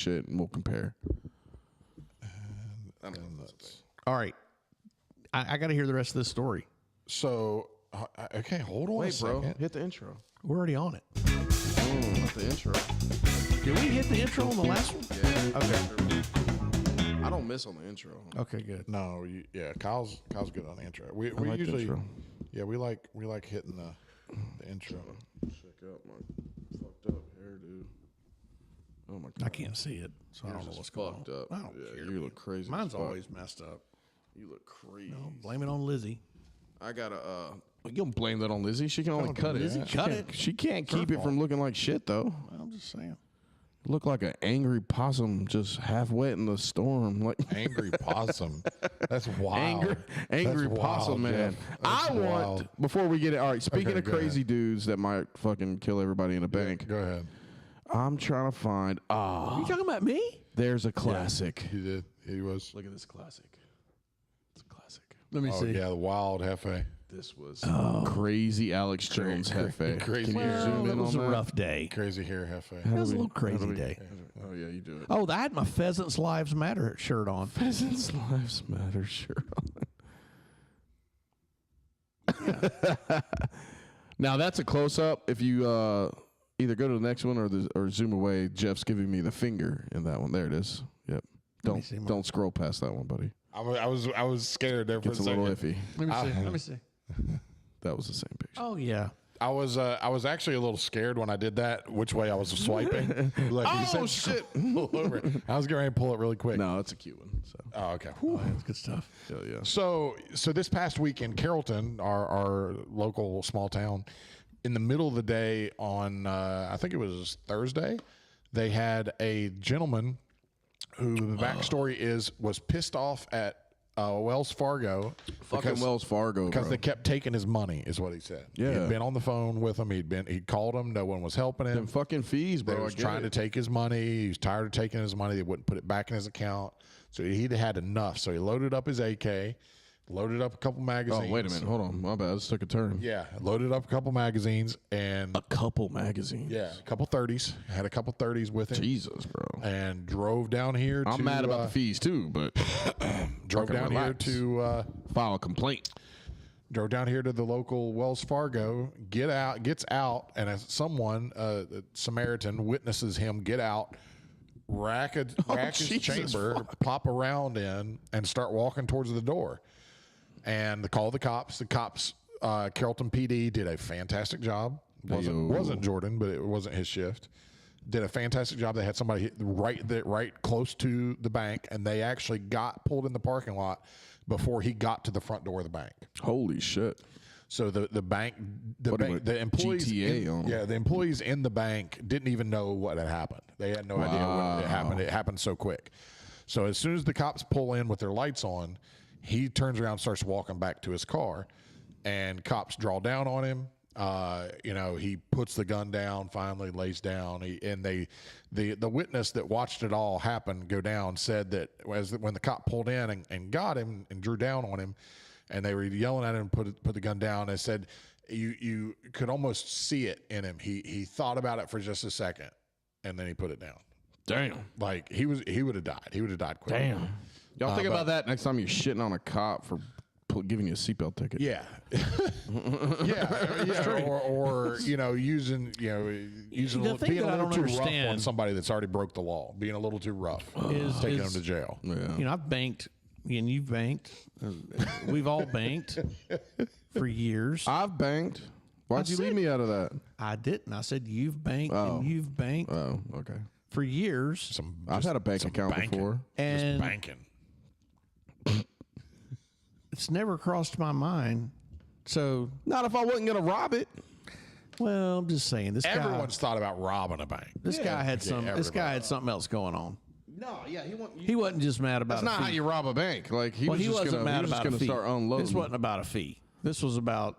shit, and we'll compare. All right. I got to hear the rest of this story. So, okay, hold on a second. Hit the intro. We're already on it. Not the intro. Did we hit the intro on the last one? Yeah. Okay. I don't miss on the intro. Okay, good. No, Kyle's good on the intro. We like the usually, intro. yeah, we like hitting the intro. Check out my fucked up hairdo. Oh my god. I can't see it, so I don't know what's going on. Fucked up. I don't Yeah, care. you look crazy. Mine's as fuck. always messed up. You look crazy. No, blame it on Lizzie. I gotta. You don't blame that on Lizzie. She can only cut it. Lizzie, cut it. She can't keep it from looking like shit though. I'm just saying. Look like an angry possum just half wet in the storm. Like Angry possum. That's wild. angry That's possum, wild, man. Jeff. That's I want wild. before we get it. All right, speaking Okay, of go crazy dudes that might fucking kill everybody in a bank, Go ahead. I'm trying to find. You talking about me? There's a classic. He did. He was. Look at this classic. It's a classic. Let me Oh see. yeah, the wild Hefe. This was crazy Alex Jones Hefe. Crazy. Can you Well, zoom it in was on a that? rough day. Crazy hair Hefe. It was a little crazy day. Oh yeah, you do it. Oh, I had my Pheasants Lives Matter shirt on. Pheasants Lives Matter shirt on. Now that's a close up. If you either go to the next one or zoom away, Jeff's giving me the finger in that one. There it is. Yep. Don't scroll past that one, buddy. I was scared there for It's a a second. little iffy. Let me see. Let me see. That was the same picture. Oh yeah. I was actually a little scared when I did that. Which way I was swiping? Like, you Oh, said, shit. pull over. I was getting ready to pull it really quick. No, it's a cute one. So Oh, okay. That's good stuff. hell yeah. So this past week in Carrollton, our local small town, in the middle of the day on I think it was Thursday, they had a gentleman who the backstory was pissed off at Wells Fargo. Fucking Wells Fargo, because bro. they kept taking his money, is what he said. Yeah. He'd been on the phone with him. He'd called him. No one was helping him. Them fucking fees, They bro. was I get trying it. to take his money. He was tired of taking his money. They wouldn't put it back in his account. So he'd had enough. So he loaded up his AK, loaded up a couple magazines. Oh, wait a minute. Hold on. My bad. This took a turn. Yeah, loaded up a couple magazines and A couple magazines. yeah, a couple 30s. Had a couple 30s with him. Jesus, bro. And drove down here. I'm mad about the fees too, but Drove fucking down relax. here to. File a complaint. Drove down here to the local Wells Fargo. Gets out, and as someone, a Samaritan, witnesses him get out, rack his Jesus, chamber, pop around in, and start walking towards the door. And they call the cops. The cops, Carrollton PD, did a fantastic job. Wasn't Jordan, but it wasn't his shift. Did a fantastic job. They had somebody right close to the bank, and they actually got pulled in the parking lot before he got to the front door of the bank. Holy shit. So the bank, What, the employees, GTA on? the employees in the bank didn't even know what had happened. They had no idea what had happened. It happened so quick. So as soon as the cops pull in with their lights on, he turns around, and starts walking back to his car, and cops draw down on him. He puts the gun down, finally lays down. The witness that watched it all happen go down said that when the cop pulled in and got him and drew down on him, and they were yelling at him, put the gun down. They said you could almost see it in him. He thought about it for just a second, and then he put it down. Damn. Like he would have died. He would have died quick. Damn. Y'all think about that next time you're shitting on a cop for giving you a seatbelt ticket. Yeah, yeah, or using The thing being that a I little don't too rough on understand somebody that's already broke the law, being a little too rough, taking them to jail. Yeah. I've banked, and you've banked. We've all banked for years. I've banked. Why'd you leave me out of that? I didn't. I said you've banked and you've banked Oh, okay. for years. I've had a bank account before. And Banking. it's never crossed my mind. So, Not if I wasn't going to rob it. well, I'm just saying this Everyone's thought about robbing a bank. guy had some. This everybody. guy had something else going on. No, yeah, He wasn't just mad about. That's not a how fee. you rob a bank. Like he Well, was he just wasn't mad about a fee. start unloading. This wasn't about a fee. This was about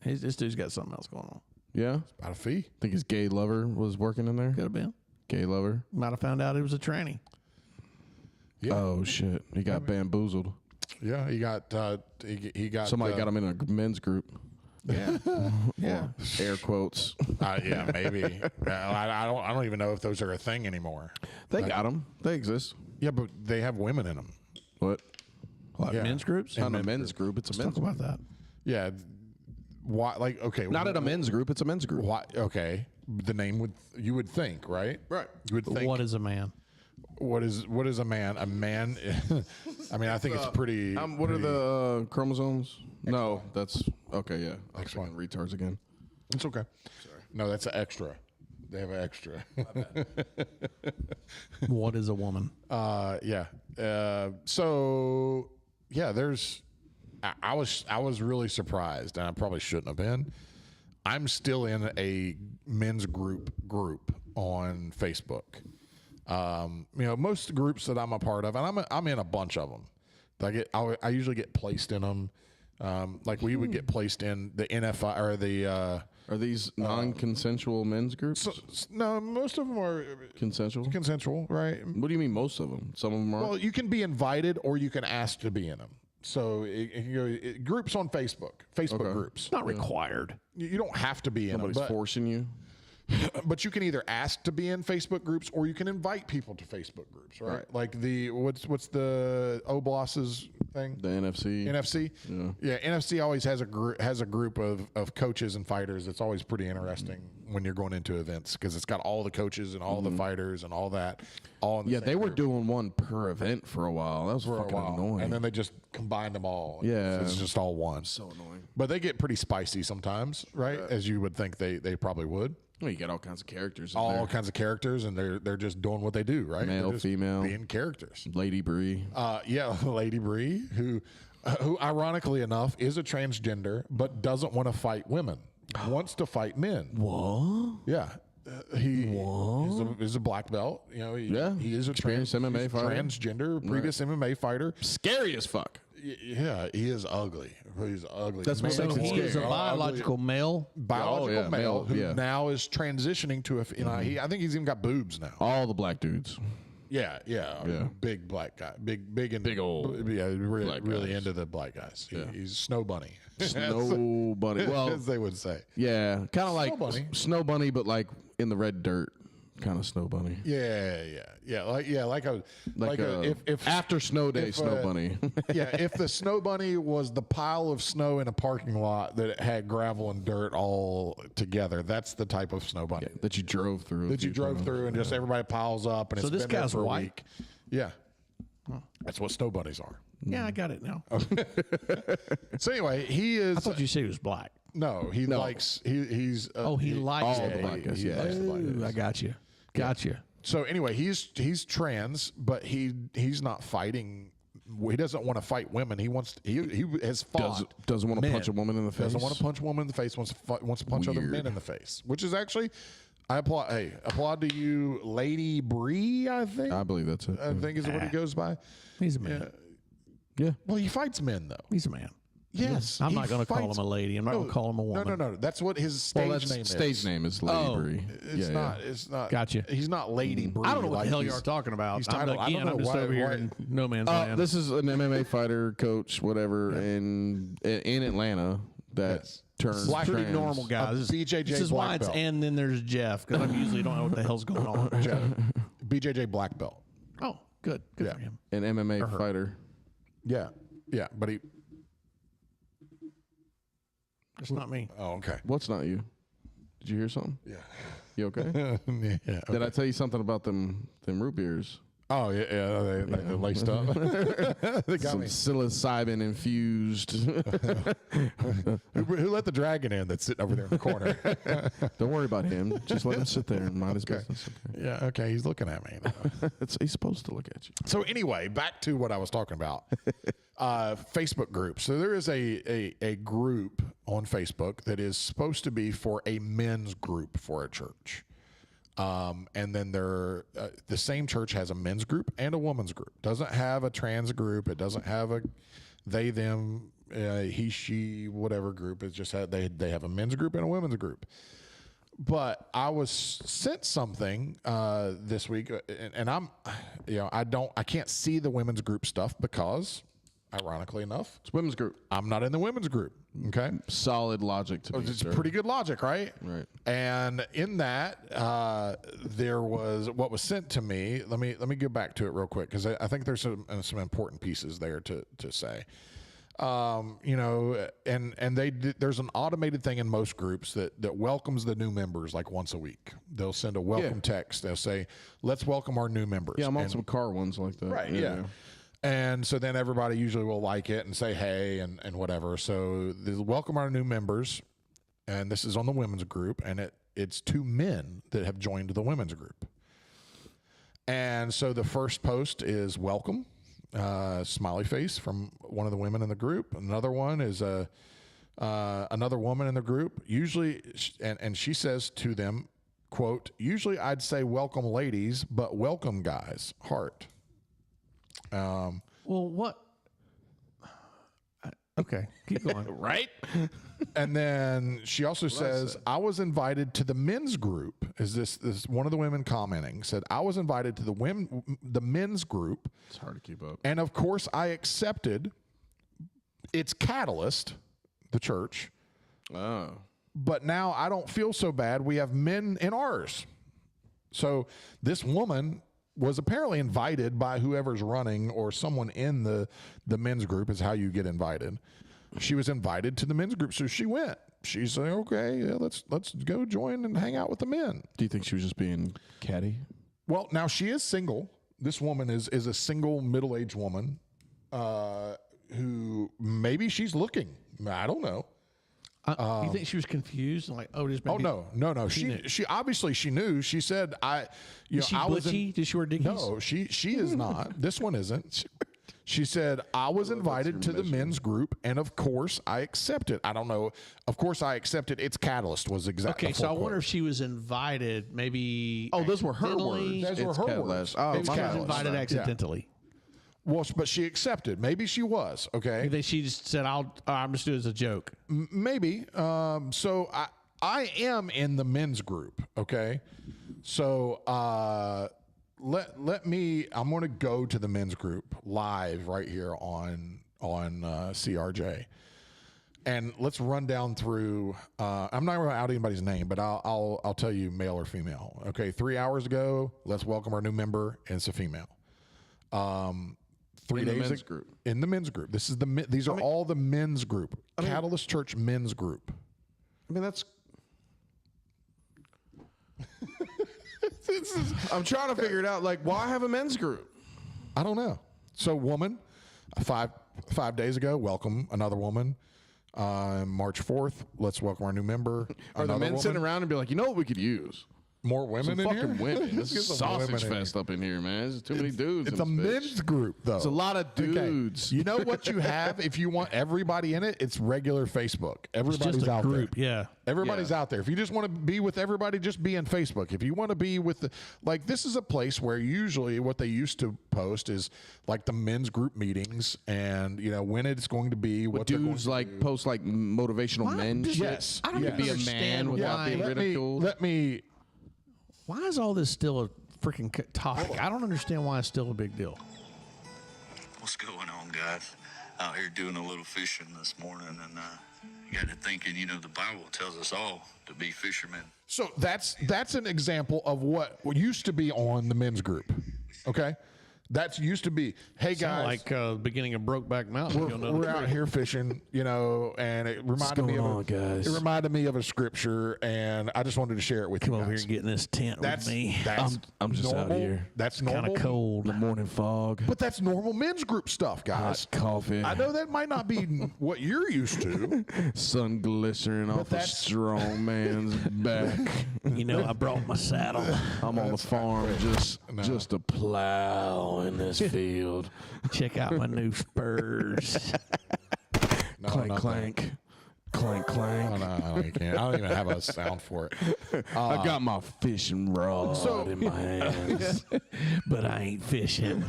this dude's got something else going on. Yeah, About a fee. think his gay lover was working in there. Could have been. Gay lover. Might have found out he was a tranny. Yeah. Oh shit, he got bamboozled. Yeah, he got Somebody got him in a men's group. Yeah. Air quotes. Yeah, maybe. I don't even know if those are a thing anymore. They got them. They exist. Yeah, but they have women in them. What? What, Yeah. men's groups? Not a men's group. It's a men's Talk about that. Yeah. Why? Like, okay. Not at a men's group. It's a men's group. Why? Okay. The name you would think, right? Right. You would think. What is a man? What is a man? A man. I mean, I think it's pretty. What are the chromosomes? No, that's okay. Yeah, X1. fucking retards again. It's okay. Sorry. No, that's an extra. They have an extra. What is a woman? Yeah. So yeah, there's. I was really surprised, and I probably shouldn't have been. I'm still in a men's group on Facebook. Most groups that I'm a part of, and I'm in a bunch of them. I usually get placed in them. Like we would get placed in the NFI or the. Are these non-consensual men's groups? No, most of them are Consensual, right? What do you mean most of them? Some of them are. Well, you can be invited or you can ask to be in them. So groups on Facebook groups. Not required. You don't have to be in Nobody's them, forcing you. but you can either ask to be in Facebook groups or you can invite people to Facebook groups, right? Like the what's the Obloss's thing? The NFC. NFC. Yeah. NFC always has a group of coaches and fighters. It's always pretty interesting when you're going into events because it's got all the coaches and all the fighters and all that. All in the same they were group. doing one per event for a while. That was fucking annoying. And then they just combined them all. Yeah. It's just all one. So annoying. But they get pretty spicy sometimes, right? As you would think they probably would. Well, you got all kinds of characters. All kinds of characters, and they're just doing what they do, right? Male, They're just female. being characters. Lady Bree. Lady Bree, who ironically enough is a transgender, but doesn't want to fight women. Wants to fight men. What? Yeah. He's a black belt. He is a Experienced MMA fighter. Transgender, previous MMA fighter. Scary as fuck. Yeah, he is ugly. He's ugly. That's what So makes it he is a scary. biological male. Biological male who yeah. now is transitioning to I think he's even got boobs now. All the black dudes. Yeah. Big black guy. Big old Yeah, black really guys. into the black guys. He's Snow Bunny. Snow bunny. Well, as they would say. yeah, kind of like bunny. Snow Bunny, but like in the red dirt, kind of Snow Bunny. Yeah. Like a if after snow day, Snow Bunny. if the Snow Bunny was the pile of snow in a parking lot that had gravel and dirt all together, that's the type of Snow Bunny that you drove through. that you drove through, and just everybody piles up, and So it's this been there guy's for a white? week. Yeah, that's what Snow Bunnies are. Yeah, I got it now. So anyway, he is. I thought you said he was black. No, he likes. He's. He likes all it. the black guys. he Yeah. likes the black guys. Ooh, I got you. Gotcha. So anyway, he's trans, but he's not fighting. He doesn't want to fight women. He has fought. Doesn't want to Men. punch a woman in the face. Doesn't want to punch a woman in the face. Wants to punch other Weird. men in the face. Which is actually, I applaud. Hey, applaud to you, Lady Bree. I think. I believe that's it. I think is what he goes by. He's a man. Yeah. Well, he fights men though. He's a man. Yes, I'm he not going to call fights- him a lady. I'm not going to call him a woman. No. That's what his stage name is. Stage name is Lady Bree. It's not. It's not. Gotcha. He's not Lady Bree. I don't know what like the hell you he's- are talking about. he's I'm titled- I don't know I'm just why- over here why- in no man's land. This is an MMA fighter, coach, whatever, in Atlanta that Yes. turns Black- pretty trans. normal guy. This is BJJ this is why black it's belt. and then there's Jeff because I usually don't know what the hell's going on. BJJ black belt. Oh, good for him. An MMA fighter. Yeah, but he. It's not me. Oh, okay. What's not you? Did you hear something? Yeah. You okay? Yeah. Did I tell you something about them root beers? Oh yeah, they laced up. They got Some me. psilocybin infused. Who let the dragon in that's sitting over there in the corner? Don't worry about him. Just let him sit there and mind his business. Okay. Yeah, okay, he's looking at me now. He's supposed to look at you. So anyway, back to what I was talking about. Facebook groups. So there is a group on Facebook that is supposed to be for a men's group for a church. And then the same church has a men's group and a women's group. Doesn't have a trans group. It doesn't have a they, them, he, she, whatever group. It's just they have a men's group and a women's group. But I was sent something this week, and I'm, I can't see the women's group stuff because ironically enough, It's women's group. I'm not in the women's group. Okay. Solid logic to me. It's sir. pretty good logic, right? Right. And in that, there was what was sent to me. Let me go back to it real quick because I think there's some important pieces there to say. There's an automated thing in most groups that welcomes the new members like once a week. They'll send a welcome text. They'll say, "Let's welcome our new members." Yeah, I'm on some car ones like that. Right. Yeah. And so then everybody usually will like it and say hey and whatever. So the welcome our new members, and this is on the women's group, and it's 2 men that have joined the women's group. And so the first post is welcome, smiley face from one of the women in the group. Another one is another woman in the group. Usually, and she says to them, quote, "Usually I'd say welcome ladies, but welcome guys, heart." Well, what? Okay, keep going. Right? And then she also says, "I was invited to the men's group." Is this one of the women commenting said, "I was invited to the men's group." It's hard to keep up. And of course, I accepted. It's Catalyst, the church. Oh. But now I don't feel so bad. We have men in ours. So this woman was apparently invited by whoever's running or someone in the men's group is how you get invited. She was invited to the men's group, so she went. She said, "Okay, yeah, let's go join and hang out with the men." Do you think she was just being catty? Well, now she is single. This woman is a single middle-aged woman who maybe she's looking. I don't know. You think she was confused? Like, just Oh no. She obviously she knew. She said, Is she butchy? Did she wear dickies? No, she is not. This one isn't. She said, "I was invited to the men's group, and of course I accepted." I don't know. Of course I accepted. It's Catalyst was exactly. Okay, so I wonder if she was invited. Maybe. Oh, those were her accidentally. words. Those were It's her Catalyst. words. Oh, It's She was Catalyst. invited Yeah. accidentally. Well, but she accepted. Maybe she was. Okay. You think she just said, I'm just doing it as a joke. Maybe. So I am in the men's group. Okay. So let me. I'm going to go to the men's group live right here on CRJ, and let's run down through. I'm not going to out anybody's name, but I'll tell you male or female. Okay. 3 hours ago, let's welcome our new member, and it's a female. 3 In the days men's group. In the men's group. This is these are all the men's group. Catalyst Church men's group. I mean, that's. I'm trying to figure it out. Like, why have a men's group? I don't know. So, woman, 5 days ago, welcome another woman. March 4th, let's welcome our new member. Are the men sitting around and be like, you know what we could use? More women Some in fucking here? women. This Get is some sausage women in fest up in here, man. There's too many dudes. It's in a this bitch. men's group, though. It's a lot of dudes. You know what you have if you want everybody in it? It's regular Facebook. Everybody's Just a out group, there. yeah. Everybody's out there. If you just want to be with everybody, just be in Facebook. If you want to be with this is a place where usually what they used to post is like the men's group meetings and when it's going to be, what they're going Dudes to like do. post like motivational men shit. Yes. I don't You could be a understand man without why. being ridiculed. Let me Why is all this still a freaking topic? I don't understand why it's still a big deal. What's going on, guys? Out here doing a little fishing this morning, and got to thinking, the Bible tells us all to be fishermen. So that's an example of what used to be on the men's group. Okay? That's used to be, hey guys, Like the beginning of Brokeback Mountain. we're out here fishing, and it reminded me of guys? It reminded me of a scripture, and I just wanted to share it with Come you over here guys. and get in this tent with me. That's I'm just out normal. here. That's Kind normal. of cold. The morning fog. But that's normal men's group stuff, guys. Hot coffee. I know that might not be what you're used to. Sun glistening off a that's- strong man's back. I brought my saddle. I'm on the farm just to plow in this field. Check out my new spurs. No, Clank, not clank. Clank, clank. that. No, you can't. I don't even have a sound for it. I got my fishing rod in my hands. But I ain't fishing.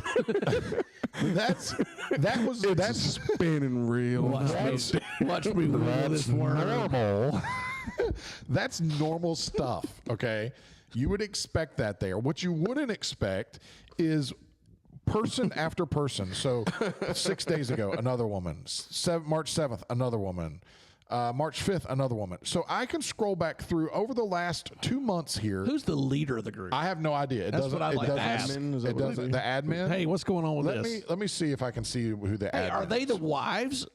That's That's a spinning reel. Watch me roll this worm. normal. That's normal stuff, okay? You would expect that there. What you wouldn't expect is person after person. So 6 days ago, another woman. March 7th, another woman. March 5th, another woman. So I can scroll back through over the last 2 months here. Who's the leader of the group? I have no idea. It That's doesn't. what I'd It like to doesn't. ask. Admin, is that It what they doesn't. do? The admin. Hey, what's going on with this? Let me see if I can see who the admin. Are they is. the wives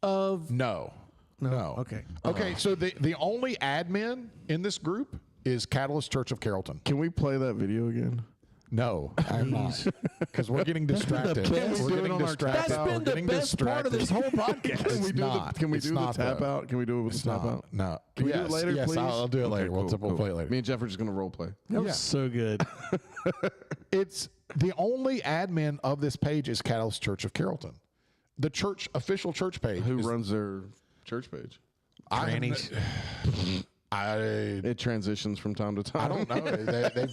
of? No. Okay. Okay. So the only admin in this group is Catalyst Church of Carrollton. Can we play that video again? No, I'm not, because we're getting distracted. best. We're getting distracted. That's been We're the getting best part of this whole podcast. Can we It's do not. the Can we It's do the not, tap though. out? Can we do it with It's the tap not. out? No. Can we do it later, yes, please? I'll do it later. Okay, We'll cool, play it later. Me and Jeff are just gonna role play. That was Yeah. so good. It's the only admin of this page is Catalyst Church of Carrollton. The official church page. Who runs their church page? Trannies. It transitions from time to time. I don't know.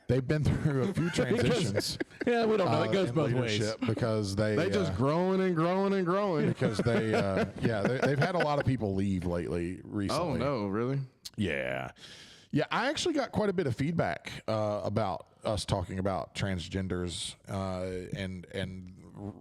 They've been through a few transitions. Yeah, we don't know. It goes in both ways. leadership because They just growing and growing and growing. because they've had a lot of people leave lately recently. Oh no, really? Yeah. I actually got quite a bit of feedback about us talking about transgenders and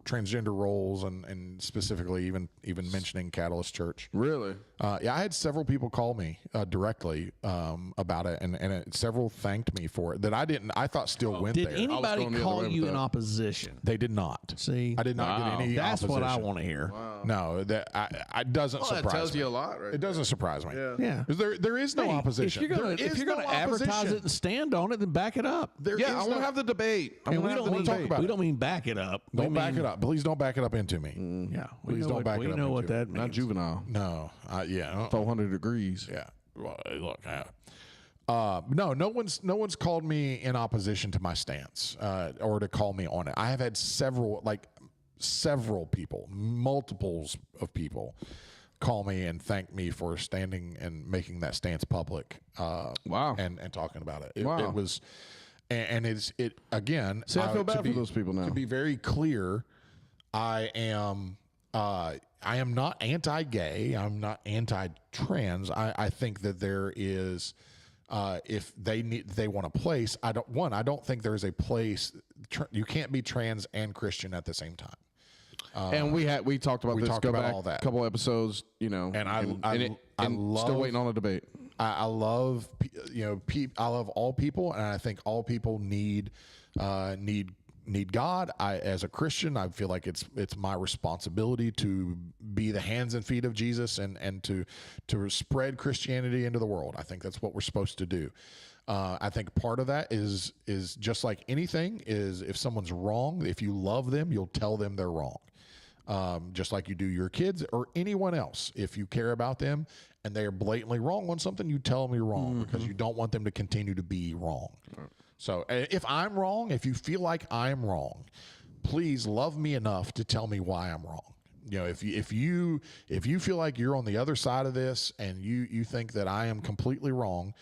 transgender roles and specifically even mentioning Catalyst Church. Really? I had several people call me directly about it, and several thanked me for it. That I thought still went Did there. anybody going the other call way with you in that. opposition? They did not. See, I did not get any. that's what I opposition. want to hear. No, that it doesn't Well, that surprise tells me. you a lot, right? It doesn't surprise me. Yeah. There is no Hey, opposition. If you're gonna, There is no advertise opposition. it and stand on it, then back it up. There Yeah, is I want no- to have the debate. I And want we to have don't the mean talk about we it. don't mean back it up. We Don't back mean- it up. Please don't back it up into me. Yeah, we Please know don't what, back we it up know what into that means. Not juvenile. No. Yeah. 400 degrees. Yeah. Well, look. No one's called me in opposition to my stance or to call me on it. I have had several people, multiples of people, call me and thank me for standing and making that stance public. Wow. And talking about it. Wow. It was, and it's again. See, I feel bad to for be- those people now. To be very clear, I am not anti-gay. I'm not anti-trans. I think that there is, if they want a place. I don't think there is a place. You can't be trans and Christian at the same time. And we talked about this. talked Go about back all that. a couple episodes, And I still love- waiting on a debate. I love I love all people, and I think all people need God. As a Christian, I feel like it's my responsibility to be the hands and feet of Jesus and to spread Christianity into the world. I think that's what we're supposed to do. I think part of that is just like anything is if someone's wrong, if you love them, you'll tell them they're wrong. Just like you do your kids or anyone else. If you care about them and they are blatantly wrong on something, you tell them you're wrong because you don't want them to continue to be wrong. So if I'm wrong, if you feel like I'm wrong, please love me enough to tell me why I'm wrong. If you feel like you're on the other side of this and you think that I am completely wrong,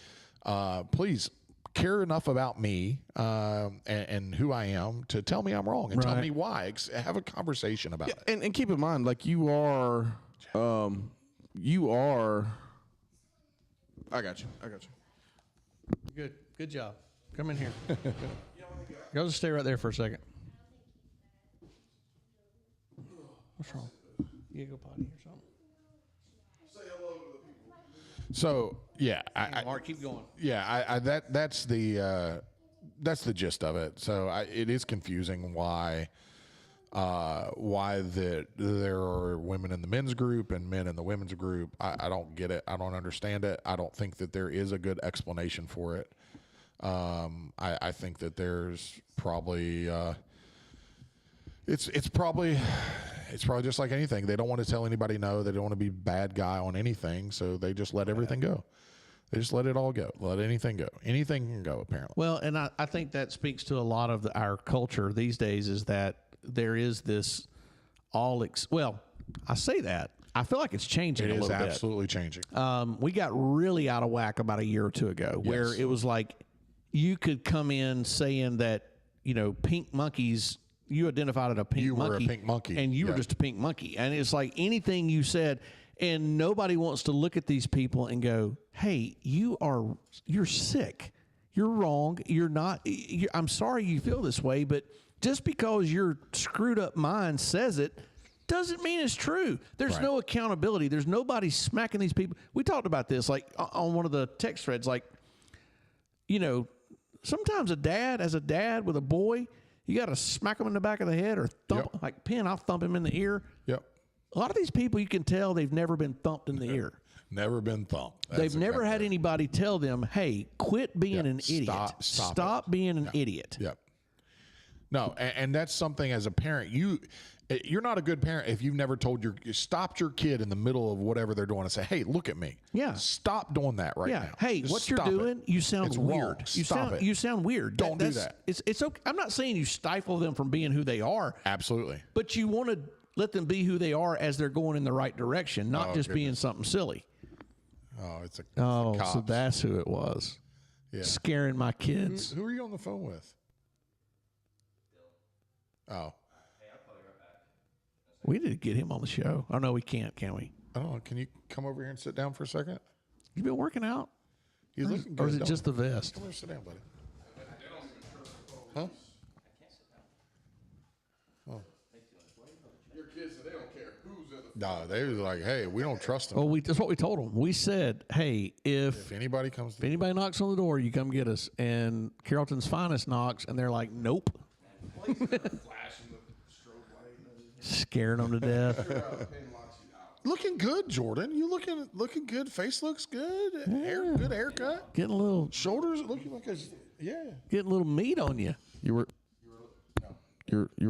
please care enough about me and who I am to tell me I'm wrong and tell me why. Have a conversation about it. And keep in mind, like you are. I got you. Good job. Come in here. Go just stay right there for a second. What's wrong? You go potty or something? So yeah, Mark, keep going. that's the gist of it. So it is confusing why there are women in the men's group and men in the women's group. I don't get it. I don't understand it. I don't think that there is a good explanation for it. I think that there's probably it's probably just like anything. They don't want to tell anybody no. They don't want to be bad guy on anything, so they just let everything go. They just let it all go. Let anything go. Anything can go, apparently. Well, and I think that speaks to a lot of our culture these days is that there is this well, I say that. I feel like it's changing It a is little bit. absolutely changing. We got really out of whack about a year or two ago where Yes. it was like you could come in saying that, pink monkeys, you identified as a pink You monkey. were a pink monkey. And you were Yeah. just a pink monkey. And it's like anything you said, and nobody wants to look at these people and go, hey, you're sick. You're wrong. You're not. I'm sorry you feel this way, but just because your screwed up mind says it doesn't mean it's true. There's no accountability. There's nobody smacking these people. We talked about this like on one of the text threads. Like, you know, sometimes as a dad with a boy, you got to smack him in the back of the head or thump. Like Penn, I'll thump him in the ear. Yep. A lot of these people, you can tell they've never been thumped in the ear. Never been thumped. They've never had anybody tell them, "Hey, quit being an idiot. Stop being an idiot." Yep. No, and that's something as a parent, you're not a good parent if you've never told you stopped your kid in the middle of whatever they're doing and say, "Hey, look at me." Yeah. Stop doing that right now. Hey, Just what you're stop doing, it. you sound It's weird. wrong. Stop it. You sound weird. Don't do that. It's okay. I'm not saying you stifle them from being who they are, Absolutely. but you want to let them be who they are as they're going in the right direction, not just being something silly. Oh, it's the So cops. that's who it was. Yeah. Scaring my kids. Who are you on the phone with? Oh. We need to get him on the show. Oh, no, we can't, can we? I don't know. Can you come over here and sit down for a second? You been working out? He's looking good. Or is it Don't- just the vest? Come over and sit down, buddy. Huh? Oh. Your kids, they don't care who's in the. No, they was like, hey, we don't trust them. Well, that's what we told them. We said, hey, If anybody comes to anybody knocks on the door, you come get us. And Carrollton's Finest knocks, and they're like, nope. Scaring them to death. looking good, Jordan. You looking good. Face looks good. Hair, good haircut. Getting a little Shoulders looking like getting a little meat on you. You were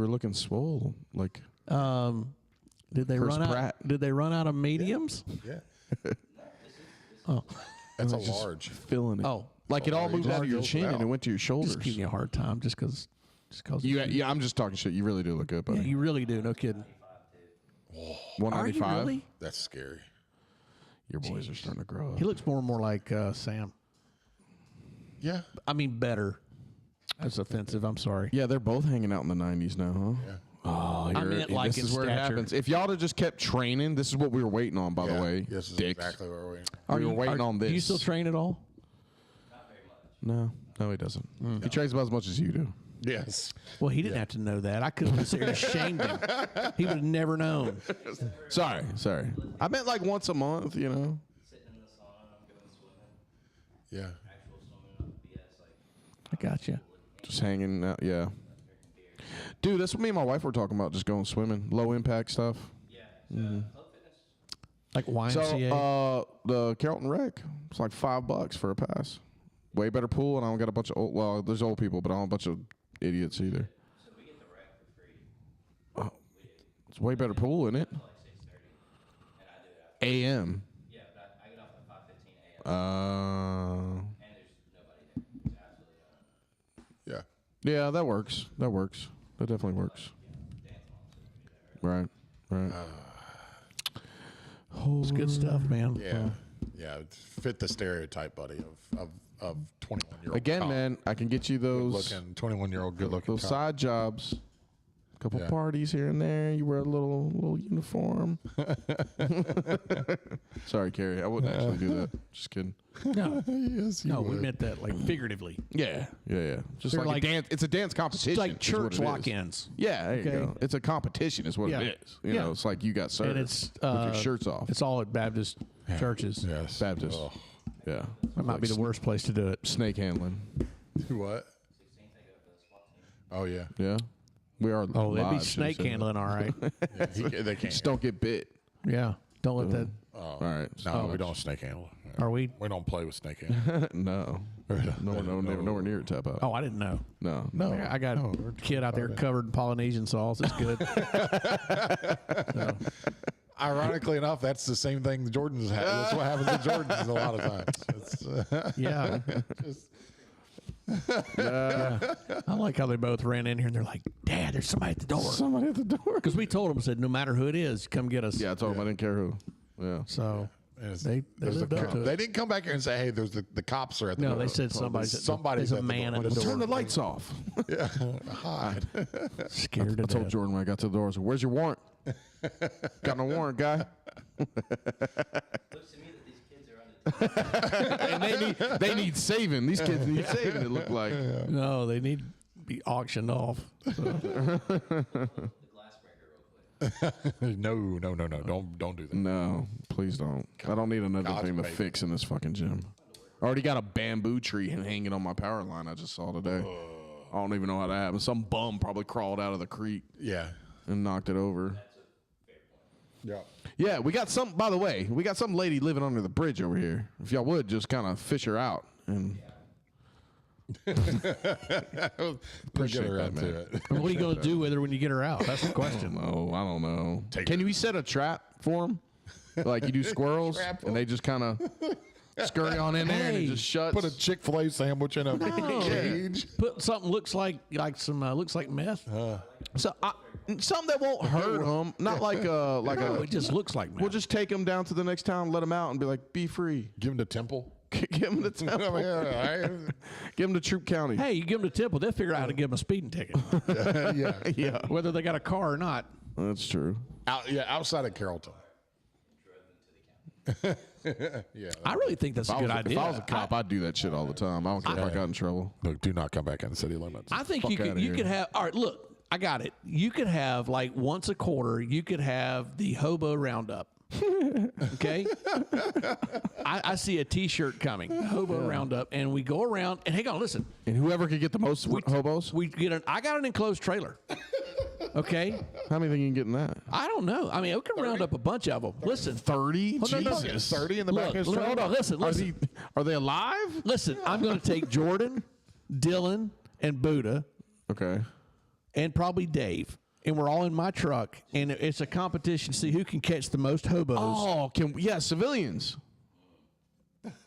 looking swole. Like Did they Chris run Pratt. out? Did they run out of mediums? Yeah. Oh, That's a large. filling it. oh, Like it all you moved out of your just chin out. and it went to your shoulders. just giving you a hard time, just because. Yeah, I'm just talking shit. You really do look good, buddy. Yeah, you really do. No kidding. Are you 195. really? That's scary. Your boys are starting to grow up. He looks more and more like Sam. Yeah. I mean, better. That's offensive. I'm sorry. Yeah, they're both hanging out in the 90s now, huh? Yeah. Oh, I meant like this in is where it stature. happens. If y'all had just kept training, this is what we were waiting on, by the way. This is Dicks. exactly what we're waiting. We were waiting on this. Do you still train at all? No, he doesn't. He trains about as much as you do. Yes. Well, he didn't have to know that. I could have sat here and shamed him. He would have never known. Sorry. I meant like once a month, you know. Sitting in the sauna, I'm going swimming. Yeah. Actual swimming, not BS. Like, I got you. Just hanging out, yeah. Dude, that's what me and my wife were talking about, just going swimming. Low impact stuff. yeah. Club fitness. Like YMCA. So, the Carrollton Rec, it's like $5 for a pass. Way better pool, and I don't got a bunch of old, well, there's old people, but I don't have a bunch of idiots either. So we get the rec for free. It's way better pool, isn't it? Like 6:30, and I do it after. AM. Yeah, but I get off at 5:15 a.m. And there's nobody there. There's absolutely no one. Yeah. Yeah, that works. That definitely works. Right. It's good stuff, man. Yeah. Yeah. Fit the stereotype, buddy, of 21-year-old. Again, cop. man, I can get you those Looking 21-year-old good looking. those side jobs. Couple Yeah. parties here and there. You wear a little uniform. Sorry, Carrie. I wouldn't actually do that. Just kidding. No, Yes, you no, we would. meant that like figuratively. Yeah. Just They're like, like- a dance. It's a dance competition. It's like is what church it is. lock-ins. Yeah, there Okay. you go. It's a competition, is what Yeah. it is. You Yeah. know, it's like you got served And it's with your shirts off. It's all at Baptist churches. Yes. Baptist. Oh. Yeah. That might be the worst place to do it. Snake handling. What? Oh yeah. Yeah. We are. Oh, they'd be live, snake should've said handling, all right. Yeah, they that. can't. Just don't get bit. Yeah, don't let that. All right. No, we don't snake handle. Are we? We don't play with snake handle. No. Nowhere near tap out. Oh, I didn't know. No. I got a kid out there covered in Polynesian sauce. It's good. Ironically enough, that's the same thing the Jordans have. That's what happens to Jordans a lot of times. It's, Yeah. I like how they both ran in here and they're like, Dad, there's somebody at the door. Somebody at the door. Because we told them, said, no matter who it is, come get us. Yeah, I told him I didn't care who. Yeah. So it's- they there's lived a- up to They it. didn't come back here and say, "Hey, there's the cops are at the No, door." they said somebody's at the- somebody's there's a at the man door. at the door. Turn the lights off. Yeah, hide. Scared to I told death. Jordan when I got to the door, I said, "Where's your warrant?" Got no warrant, guy. Looks to me that these kids are under. And they need saving. These kids need saving. It looked like. No, they need be auctioned off. So. The glass breaker real quick. No. Don't do that. No, please don't. I don't need another God's thing to baby. fix in this fucking gym. I already got a bamboo tree hanging on my power line I just saw today. I don't even know how that happened. Some bum probably crawled out of the creek Yeah. and knocked it over. Yeah. Yeah, we got some, by the way, we got some lady living under the bridge over here. If y'all would, just kind of fish her out. And Appreciate that, that, man. to it. What are you going to do with her when you get her out? That's the question. oh, I don't know. Take Can we set a trap for them? Like you do squirrels, and they just kind of scurry on in there and it Hey, just shuts. Put a Chick-fil-A sandwich in a cage. Put something looks like meth. So, something that won't hurt them. Not like No, it just looks like meth. We'll just take them down to the next town, let them out, and be like, be free. Give him the temple. Give them the temple. Give them to Troop County. Hey, you give them the temple, they'll figure out how to give them a speeding ticket, Yeah. Yeah, whether they got a car or not. that's true. Outside of Carrollton. Yeah. I really think that's a good idea. If I was a cop, I'd do that shit all the time. I don't care if I got in trouble. Look, do not come back in the city limits. I think Fuck you outta could here. have. All right, look, I got it. You could have like once a quarter. You could have the Hobo Roundup. Okay, I see a T-shirt coming, Hobo Roundup, and we go around. And hang on, listen. And whoever could get the most hobos, We get an. I got an enclosed trailer. Okay, how many think you can get in that? I don't know. I mean, we can round up a bunch of them. Listen, 30? Oh, no, no. Jesus. 30 in the back of his hold trailer. on. Listen. Are they alive? Listen, I'm going to take Jordan, Dylan, and Buddha, Okay. and probably Dave, and we're all in my truck, and it's a competition to see who can catch the most hobos. Oh, civilians.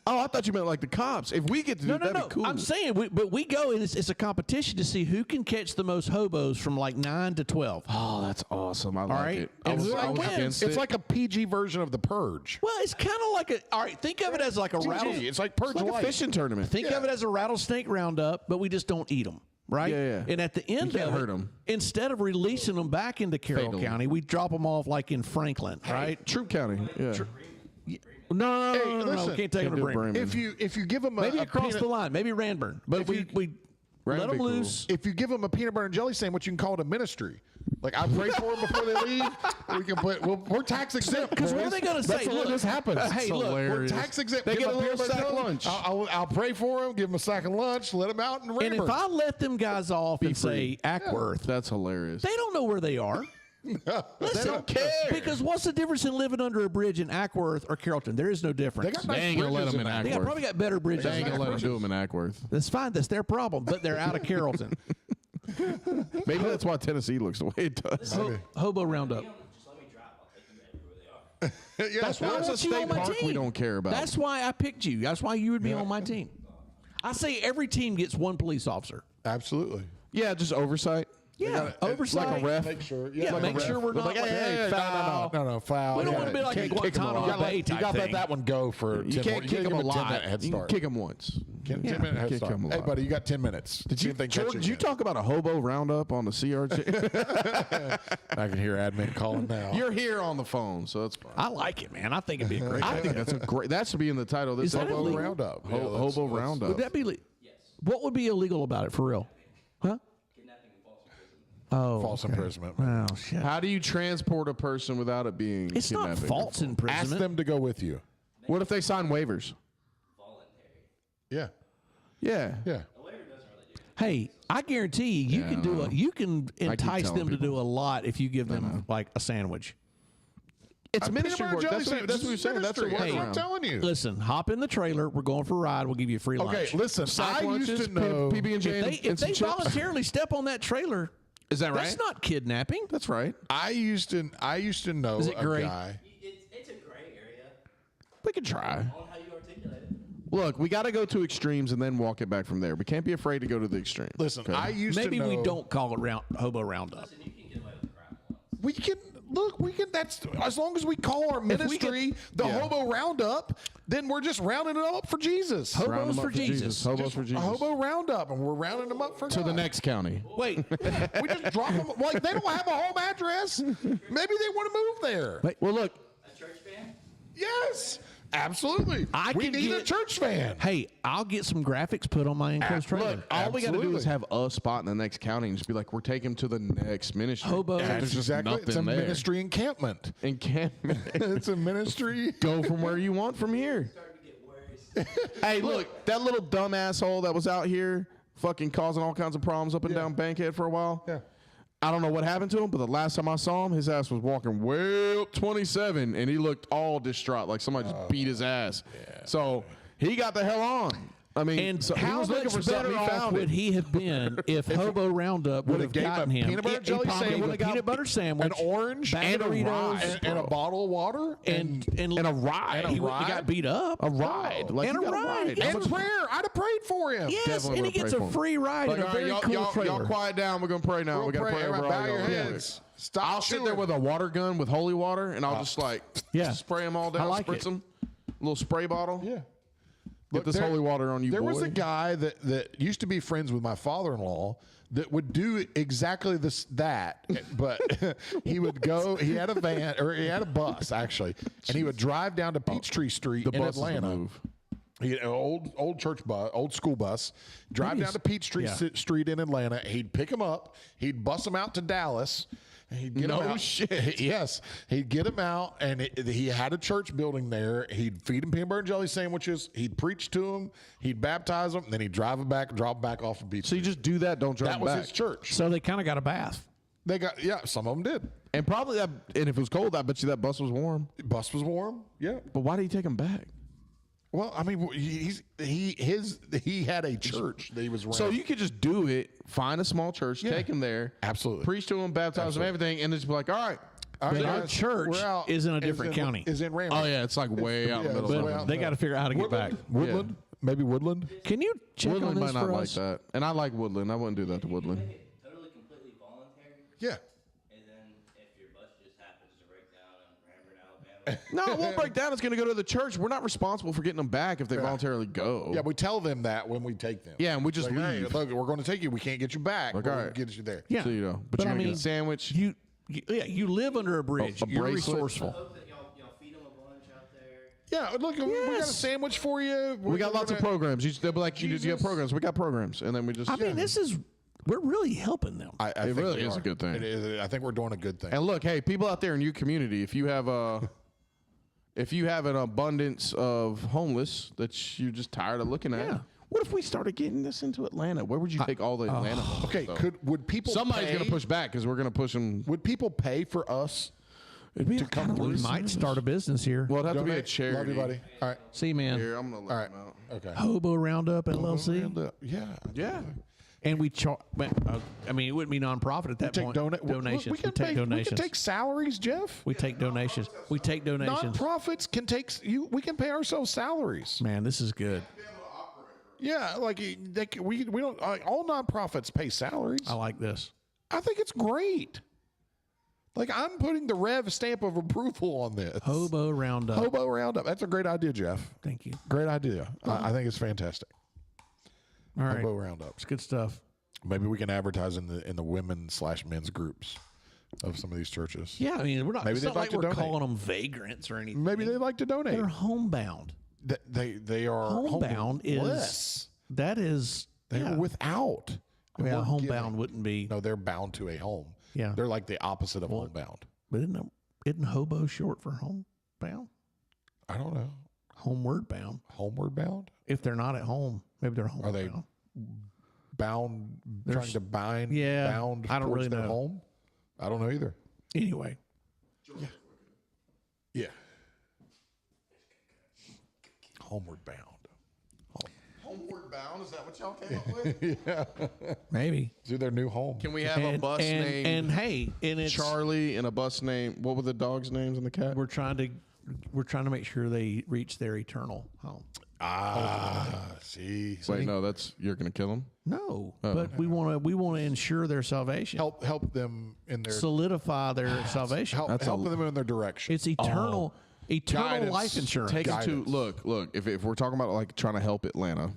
Oh, I thought you meant like the cops. If we get to do No. that'd be cool. I'm saying, but we go, and it's a competition to see who can catch the most hobos from like 9 to 12. Oh, that's awesome. I like right. it. And I was whoever wins, against It's it. like a PG version of The Purge. Well, it's kind of like a. All right, think of it as like a PG. It's like Purge It's like a Light. fishing tournament. Think of it as a rattlesnake roundup, but we just don't eat them, right? Yeah. And at the end can't of hurt it, 'em. instead of releasing them back into Carroll Fatal. County, we drop them off like in Franklin, right? Troop County. Yeah. No, listen, we can't take them to do Bremen. Bremen. If you give them Maybe a across peanut, the line, maybe Ranburn, but we let Ranburn them be cool. loose. if you give them a peanut butter and jelly sandwich, you can call it a ministry. Like I pray for them before they leave. We can put. Well, we're tax exempt. Because what are boys. they going to That's say? the way Look, this happens. Hey, look, We're hilarious. tax exempt. They Give get a them little peanut butter sack jelly. lunch. I'll pray for them. Give them a sack of lunch. Let them out and and if I let them guys off and say Ackworth, That's hilarious. they don't know where they are. Listen, don't care. Because what's the difference in living under a bridge in Ackworth or Carrollton? There is no difference. They got They nice ain't gonna let bridges them in that. They Ackworth. probably got better bridges. They ain't than gonna let them Ackworth. do them in Ackworth. That's fine. That's their problem. But they're out of Carrollton. Maybe that's why Tennessee looks the way it does. Hobo Roundup. Just let me drive. I'll take you everywhere they are. Yeah, That's why I Where's a want you state on my park team. we don't care about? That's why I picked you. That's why you would be on my team. I say every team gets one police officer. absolutely. Yeah, just oversight. Yeah, oversight. Like a ref. Make sure. Yeah, like a make ref. sure we're not Like, like, hey, foul. No, foul. We don't Yeah. want to be like a Can't kick 'em Guantanamo off. Bay You type got to let thing. that one go for 10 You can't kick them a give a 10 lot. minute head You can start. kick them once. 10 minute head Kick start. 'em a Hey, lot. buddy, you got 10 minutes. Did you, See if they catch Jordan, did you again. talk about a hobo roundup on the CRJ? I can hear admin calling now. You're here on the phone, so that's fine. I like it, man. I think it'd be a great I idea. think that's a great. That should be in the title. This Is that hobo illegal? Roundup. Yeah, Hobo let's- roundup. Would that be? What would be illegal about it for real? Huh? Kidnapping and false imprisonment. Oh, False imprisonment. oh shit! How do you transport a person without it being? It's not kidnapping? false Ask imprisonment. them to go with you. What if they sign waivers? Voluntary. Yeah. Yeah. Yeah. A waiver doesn't really do it. Hey, I guarantee you Yeah, can I do know. you can entice telling them to people. do a lot if you give them like a sandwich. It's Peanut ministry butter work. jelly That's what sandwich. we're saying. That's Ministry. a That's what I'm workaround. telling you. Listen, hop in the trailer. We're going for a ride. We'll give you a free lunch. Okay, listen. Sack I lunches, used to know. PB&J, If they voluntarily step on that trailer, Is that right? that's not kidnapping. That's right. I used to know Is it a gray? guy. It's a gray area We can try. on how you articulate it. Look, we got to go to extremes and then walk it back from there. We can't be afraid to go to the extreme. Listen, Okay? I used Maybe to know. we don't call it Hobo Roundup. Listen, you can get away with crap once. We can look. We can. That's as long as we call our ministry the Yeah. Hobo Roundup. Then we're just rounding it up for Jesus. Round Hobos them for up Jesus. Hobos Just for Jesus. A Hobo Roundup, and we're rounding them up for to the God. next county. Wait, We just drop them. Like they don't have a home address. Maybe they want to move there. Wait. Well, look, A church fan? Yes. Absolutely. We need a church van. Hey, I'll get some graphics put on my enclosed trailer. Look, all we got to do is have a spot in the next county and just be like, we're taking him to the next ministry. Hobo. There's just nothing It's a there. ministry encampment. Encampment. It's a ministry. Go from where you want from here. Hey, look, that little dumb asshole that was out here fucking causing all kinds of problems up and down Bankhead for a while. Yeah. I don't know what happened to him, but the last time I saw him, his ass was walking way up 27, and he looked all distraught, like somebody just beat his ass. Yeah. So he got the hell on. I mean, And so he how was looking much for something. better He off found would it. he have been if Hobo Roundup would have gave him gotten a him? peanut butter jelly probably sandwich, would have got peanut butter sandwich, an orange, bag of Doritos, and a bottle of water, and a ride. He wouldn't have got beat up. A ride. Like, and you a got ride. and prayer. I'd have prayed for him. Yes, Definitely and he would've gets prayed a for him. free ride in a Like, very all right, cool y'all trailer. quiet down. We're going to pray now. We're going to pray over all Bow your y'all. heads. Stop. I'll sit there with a water gun with holy water, and I'll just like spray them all down, I like spritz it. them. Little spray bottle. Yeah. Get this holy water on you, There boy. was a guy that used to be friends with my father-in-law that would do exactly that, but he would go. He had a van, or he had a bus actually, and he would drive down to Peachtree Street in bus is the Atlanta. move. He had an old church bus, old school bus. Drive down to Peachtree Street in Atlanta. He'd pick him up. He'd bus him out to Dallas. And he'd get him out. Shit. Yes, he'd get him out, and he had a church building there. He'd feed him peanut butter and jelly sandwiches. He'd preach to him. He'd baptize them. And then he'd drive him back, drop him back off the beach. So you just do that. Don't drive That was back. his church. So they kind of got a bath. They got some of them did. And probably that. And if it was cold, I bet you that bus was warm. Bus was warm. Yeah. But why did he take him back? Well, I mean, he had a church that he was running. So you could just do it. Find a small church, take him there, Absolutely. preach to him, baptize him, everything, and just be like, all right. All But right, our guys, church we're out. is in a different county. Is in Ramsey. Oh yeah, it's like way out in the middle. it's of way nowhere. out. They got to figure out how to get back. Woodland, maybe Woodland. Can you check Woodland on might this not for like us? that, and I like Woodland. I wouldn't do that to Woodland. Make it totally, completely voluntary. Yeah. And then if your bus just happens to break down in Ramburn, Alabama, No, it won't break down. It's going to go to the church. We're not responsible for getting them back if they voluntarily go. Yeah, we tell them that when we take them. Yeah, and we just Like, hey, leave. look, we're going to take you. We can't get you back. Like, We're all going right. to get you there. Yeah. So you know, but you're I gonna get mean, a sandwich. You live under a bridge. A You're bracelet. resourceful. hope that y'all feed them a bunch out there. Yeah, look, we got a Yes. sandwich for you. We got lots of programs. They'll be like, you just get Jesus. programs. We got programs, and then we just. I mean, we're really helping them. I It think really we is a are. good thing. It is. I think we're doing a good thing. And look, hey, people out there in your community, if you have an abundance of homeless that you're just tired of looking at, Yeah. what if we started getting this into Atlanta? Where would you take all the Atlanta homeless? Okay, stuff? would people? Somebody's pay, going to push back because we're going to push them. Would people pay for us? It'd be to come kinda through. We loose might service. start a business here. Well, it'd have to be a Donate? charity. Love you, buddy. All right. See you, man. Here, I'm going to All let right. them out. Okay. Hobo Roundup LLC. Yeah. Yeah. And we charge. I mean, it wouldn't be nonprofit at that Take point. donations. We take We donations. can take salaries, Jeff. We take donations. We take donations. Nonprofits can take you. We can pay ourselves salaries. Man, this is good. Yeah, like we don't. All nonprofits pay salaries. I like this. I think it's great. Like I'm putting the Rev stamp of approval on this. Hobo Roundup. Hobo Roundup. That's a great idea, Jeff. Thank you. Great idea. I think it's fantastic. All right. Hobo Roundup. It's good stuff. Maybe we can advertise in the women/men's groups of some of these churches. Yeah, I mean, we're not. Maybe It's they'd not like like to we're donate. calling them vagrants or anything. Maybe they'd like to donate. They're homebound. They are Homebound is homeless. that is. They yeah. are without. And Yeah, we're homebound giving. wouldn't be. No, they're bound to a home. Yeah. They're like the opposite of homebound. But isn't hobo short for homebound? I don't know. Homeward bound. Homeward bound? If they're not at home, maybe they're homebound. Are they bound, trying to bind, yeah, bound I don't towards really their know. home? I don't know either. Anyway, Yeah. Homeward bound. Homeward bound? Is that what y'all came up with? maybe. To their new home. Can we have a bus named and hey, and it's Charlie and a bus named, what were the dogs' names and the cat? we're trying to make sure they reach their eternal home. See. Wait, no, you're going to kill him? No, but we want to ensure their salvation. Help them in their Solidify their salvation. help them in their direction. It's eternal Guidance. life insurance. Take them to, Guidance. look, if we're talking about like trying to help Atlanta,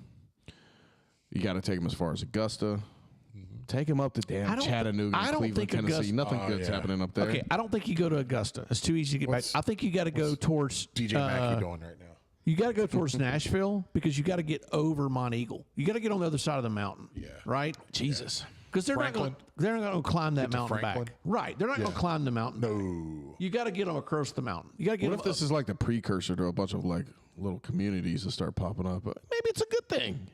you got to take them as far as Augusta. Take them up to I damn don't- Chattanooga, I don't Cleveland, think Tennessee. Augusta- Nothing good's yeah. happening up there. Okay, I don't think you go to Augusta. It's too easy to get back. I think you got to go towards DJ Mackey doing right now? You got to go towards Nashville because you got to get over Mont Eagle. You got to get on the other side of the mountain. Yeah. Right? Jesus. Because they're not going to climb that mountain Franklin? back. Right. They're not going to climb the mountain. No. You got to get them across the mountain. You got to get What if this is like the precursor to a bunch of like little communities that start popping up? Maybe it's a good thing.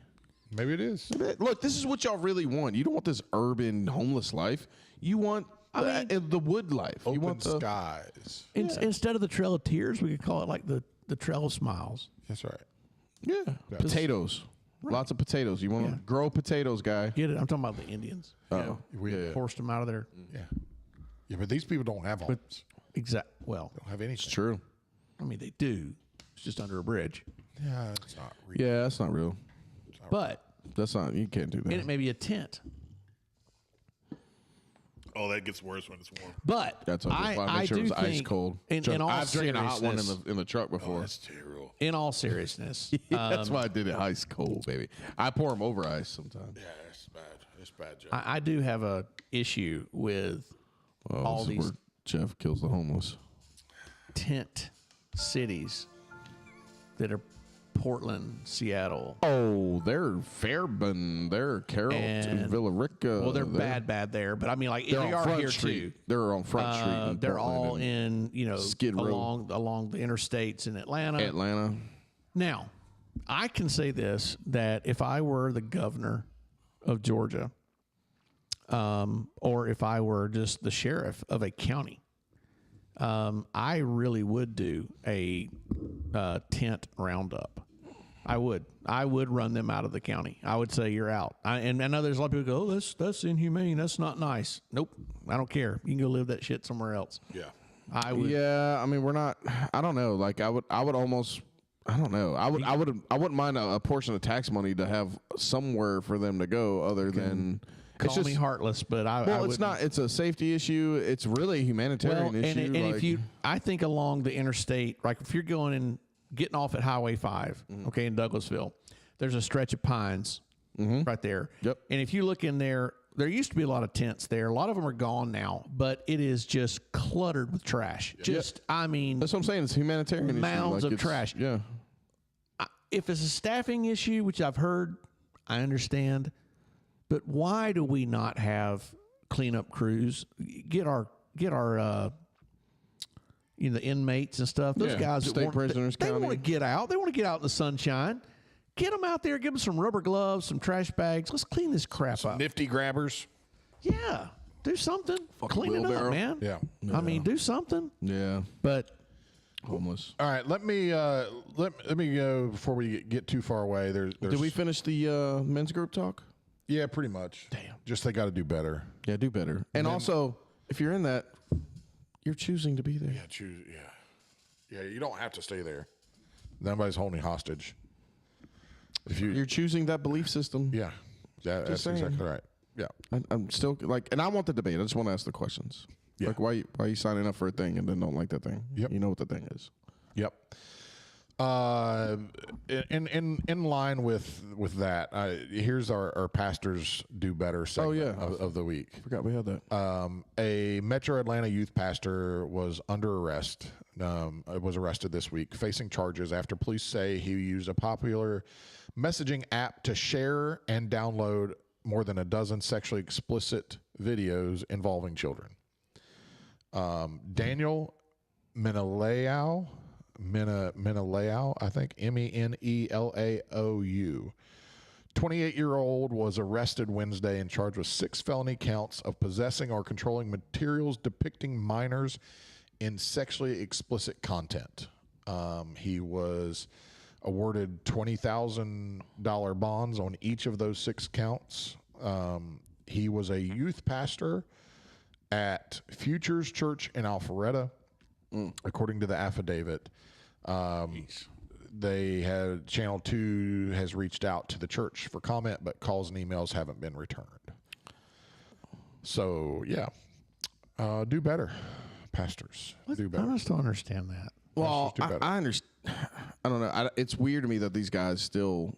Maybe it is. Look, this is what y'all really want. You don't want this urban homeless life. You want the wood life. Open you want the skies. Instead of the Trail of Tears, we could call it like the Trail of Smiles. That's right. yeah, potatoes. Lots of potatoes. You want to grow potatoes, guy. Get it? I'm talking about the Indians. Oh, We Forced them out of there. Yeah. Yeah, but these people don't have homes. Well, Don't have anything. It's true. I mean, they do. It's just under a bridge. Yeah, it's not real. Yeah, that's not real. But, That's not. You can't do that. and it may be a tent. Oh, that gets worse when it's warm. But That's okay. I make sure it was ice cold. In all I've drinking a hot one seriousness, in the truck before. That's terrible. in all seriousness, That's why I did it ice cold, baby. I pour them over ice sometimes. Yeah, it's bad. It's bad, Jeff. I do have a issue with all this is these where Jeff kills the homeless. tent cities that are Portland, Seattle. Oh, they're Fairburn, they're Carroll, And- Villa Rica. Well, they're bad there, but I mean, like they They're on are Front here Street. too. They're on Front Street. In They're Portland all and in Skid Row. along the interstates in Atlanta. Atlanta. Now, I can say this: that if I were the governor of Georgia, or if I were just the sheriff of a county, I really would do a tent roundup. I would run them out of the county. I would say you're out. And I know there's a lot of people go, oh, that's inhumane. That's not nice. Nope. I don't care. You can go live that shit somewhere else. Yeah. I would. Yeah, I mean, we're not. I don't know. Like, I would almost. I don't know. I wouldn't mind a portion of tax money to have somewhere for them to go other than. Call me heartless, but I. Well, I it's not. It's a safety issue. It's really a humanitarian issue. And if you, I think along the interstate, like if you're going and getting off at Highway 5, okay, in Douglasville, there's a stretch of pines right there. Yep. And if you look in there, there used to be a lot of tents there. A lot of them are gone now, but it is just cluttered with trash. Just, I mean, that's what I'm saying. It's a humanitarian issue. mounds Like, of trash. Yeah. If it's a staffing issue, which I've heard, I understand. But why do we not have cleanup crews? Get our the inmates and stuff. Those Yeah, guys, state prisoners they county. want to get out. They want to get out in the sunshine. Get them out there. Give them some rubber gloves, some trash bags. Let's clean this crap up. Nifty grabbers. Yeah, do something. Clean it up, wheelbarrow. man. Yeah. I mean, do something. Yeah. But Homeless. All right, let me go before we get too far away. There's Did we finish the men's group talk? Yeah, pretty much. Damn. Just they got to do better. Yeah, do better. And also, if you're in that, you're choosing to be there. Yeah, choose. Yeah, yeah. You don't have to stay there. Nobody's holding you hostage. If you, You're choosing that belief system. yeah, that's saying. exactly right. Yeah, I'm still like, and I want the debate. I just want to ask the questions. Yeah. Like, why are you signing up for a thing and then don't like that thing? Yep. You know what the thing is. yep. In line with that, here's our pastors do better segment of the week. Forgot we had that. A Metro Atlanta youth pastor was under arrest. Was arrested this week, facing charges after police say he used a popular messaging app to share and download more than a dozen sexually explicit videos involving children. Daniel Menelaou, I think, Menelaou, 28-year-old, was arrested Wednesday and charged with 6 felony counts of possessing or controlling materials depicting minors in sexually explicit content. He was awarded $20,000 bonds on each of those 6 counts. He was a youth pastor at Futures Church in Alpharetta, according to the affidavit. They had Channel 2 has reached out to the church for comment, but calls and emails haven't been returned. So yeah, do better, pastors. Do I better. just don't understand that. Well, do better. I understand. I don't know. It's weird to me that these guys still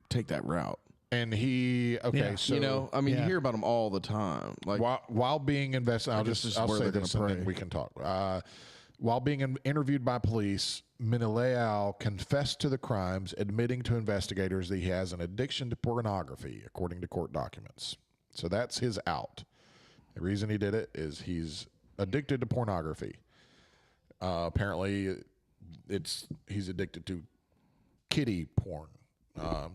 take that route. And he so You know, I mean, you Yeah. hear about them all the time. Like, while being invested, I'll guess say this is where this they're and gonna then pray. we can talk. While being interviewed by police, Meneleau confessed to the crimes, admitting to investigators that he has an addiction to pornography, according to court documents. So that's his out. The reason he did it is he's addicted to pornography. Apparently, he's addicted to kiddie porn.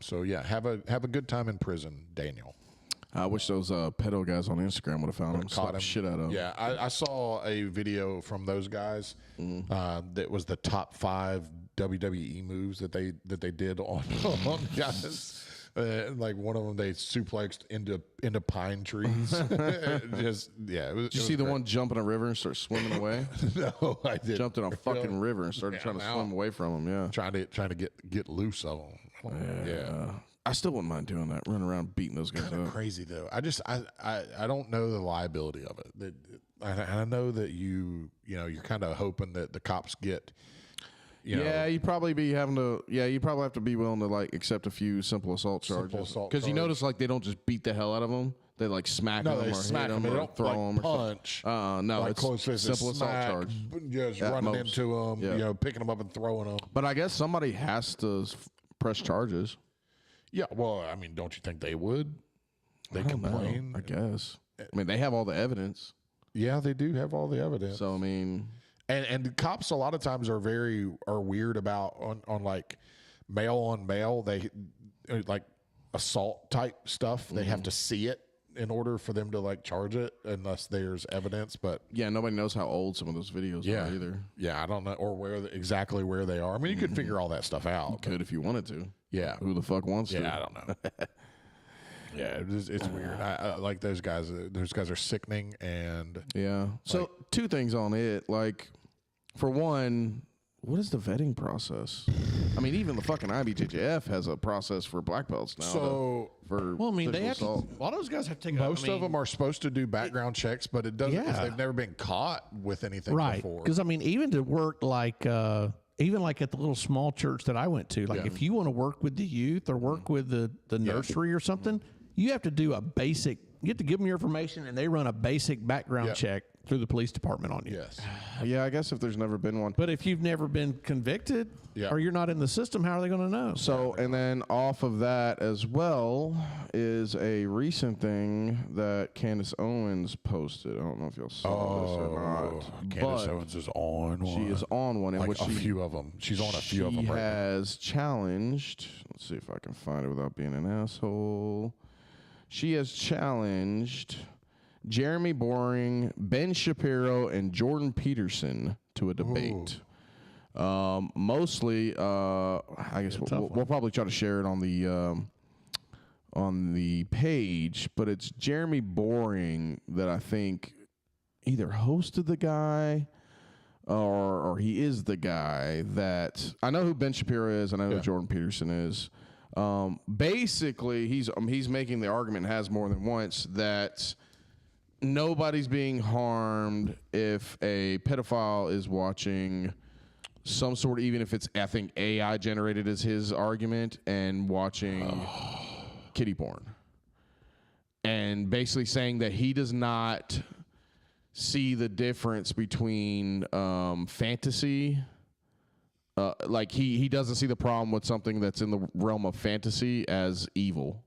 So yeah, have a good time in prison, Daniel. I wish those pedo guys on Instagram would have found him. Caught him. Shit out of him. Yeah, I saw a video from those guys that was the top 5 WWE moves that they did on guys. Like one of them, they suplexed into pine trees. Just yeah. Did you see the one jump in a river and start swimming away? No, I didn't. Jumped in a fucking river and started trying to swim away from him. Yeah, trying to get loose of them. Yeah. I still wouldn't mind doing that. Running around beating those guys up. Crazy though. I don't know the liability of it. I know that you're kind of hoping that the cops get. You'd probably be having to. Yeah, you probably have to be willing to like accept a few simple assault charges. Because you notice like they don't just beat the hell out of them. They like smack them or hit them or throw them or punch. No, like it's close simple assault charge. Just running into them, picking them up and throwing them. But I guess somebody has to press charges. Yeah, well, I mean, don't you think they would? They complain. I guess. I mean, they have all the evidence. Yeah, they do have all the evidence. So I mean, and the cops a lot of times are weird about on like male on male. They like assault type stuff. They have to see it in order for them to like charge it, unless there's evidence. But yeah, nobody knows how old some of those videos are either. Yeah, I don't know, or exactly where they are. I mean, you could figure all that stuff out. You could if you wanted to. Yeah, who the fuck wants to? Yeah, I don't know. Yeah, it's weird. I like those guys. Those guys are sickening, and yeah. So two things on it. Like, for one, what is the vetting process? I mean, even the fucking IBJJF has a process for black belts now. So they have to, a lot of those guys have to take. Most of them are supposed to do background checks, but it doesn't. If they've never been caught with anything before. Because I mean, even to work like. Even like at the little small church that I went to, like if you want to work with the youth or work with the nursery or something, you have to do a basic, you have to give them your information and they run a basic background check through the police department on you. Yes. Yeah, I guess if there's never been one. But if you've never been convicted or you're not in the system, how are they going to know? So, and then off of that as well is a recent thing that Candace Owens posted. I don't know if y'all saw this or not. Candace Owens is on one. She is on one. Like a few of them. She's on a few of them right now. She has challenged, let's see if I can find it without being an asshole. She has challenged Jeremy Boring, Ben Shapiro, and Jordan Peterson to a debate. Mostly, I guess we'll probably try to share it on the page, but it's Jeremy Boring that I think either hosted the guy or he is the guy that I know who Ben Shapiro is. I know who Jordan Peterson is. Basically, he's making the argument, has more than once, that nobody's being harmed if a pedophile is watching some sort of, even if it's, I think, AI generated is his argument, and watching kiddie porn. And basically saying that he does not see the difference between fantasy. Like he doesn't see the problem with something that's in the realm of fantasy as evil.